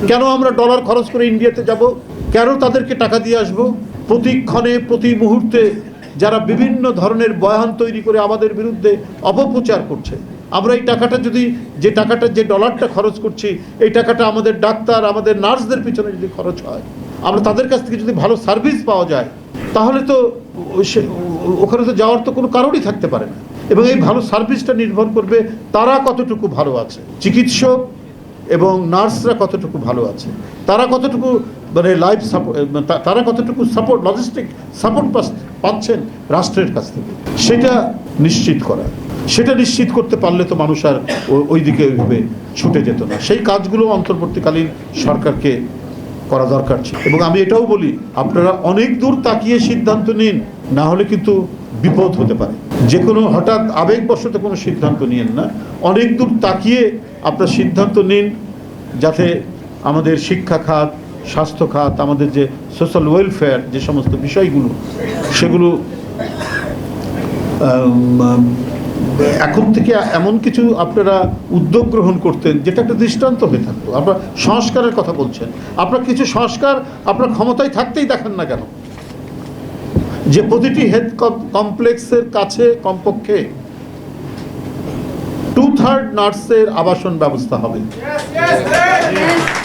কেন আমরা ডলার খরচ করে ইন্ডিয়াতে যাব? কেন তাদেরকে টাকা দিয়ে আসবো? প্রতিক্ষণে প্রতি মুহূর্তে যারা বিভিন্ন ধরনের বয়ান তৈরি করে আমাদের বিরুদ্ধে অপপ্রচার করছে, আমরা এই টাকাটা যদি যে ডলারটা খরচ করছি, এই টাকাটা আমাদের ডাক্তার, আমাদের নার্সদের পিছনে যদি খরচ হয়, আমরা তাদের কাছ থেকে যদি ভালো সার্ভিস পাওয়া যায়, তাহলে তো ওখানে তো যাওয়ার তো কোনো কারণই থাকতে পারে না। এবং এই ভালো সার্ভিসটা নির্ভর করবে তারা কতটুকু ভালো আছে, চিকিৎসক এবং নার্সরা কতটুকু ভালো আছে, তারা কতটুকু মানে লাইফ সাপোর্ট, তারা কতটুকু সাপোর্ট, লজিস্টিক সাপোর্ট পাচ্ছেন রাষ্ট্রের কাছ থেকে, সেটা নিশ্চিত করা। সেটা নিশ্চিত করতে পারলে তো মানুষ আর ওই দিকে ওইভাবে ছুটে যেত না। সেই কাজগুলো অন্তর্বর্তীকালীন সরকারকে করা দরকার ছিল। এবং আমি এটাও বলি, আপনারা অনেক দূর তাকিয়ে সিদ্ধান্ত নিন, না হলে কিন্তু বিপদ হতে পারে। যে কোনো হঠাৎ আবেগবশত কোনো সিদ্ধান্ত নিয়েন না, অনেক দূর তাকিয়ে আপনার সিদ্ধান্ত নিন, যাতে আমাদের শিক্ষা খাত, স্বাস্থ্য খাত, আমাদের যে সোশ্যাল ওয়েলফেয়ার, যে সমস্ত বিষয়গুলো, সেগুলো এখন থেকে এমন কিছু আপনারা উদ্যোগ গ্রহণ করতেন যেটা একটা দৃষ্টান্ত হয়ে থাকতো। আপনার সংস্কারের কথা বলছেন, আপনার কিছু সংস্কার আপনার ক্ষমতায় থাকতেই দেখেন না কেন? যে প্রতিটি হেলথ কমপ্লেক্সের কাছে কমপক্ষে 2/3 নার্সের আবাসন ব্যবস্থা হবে।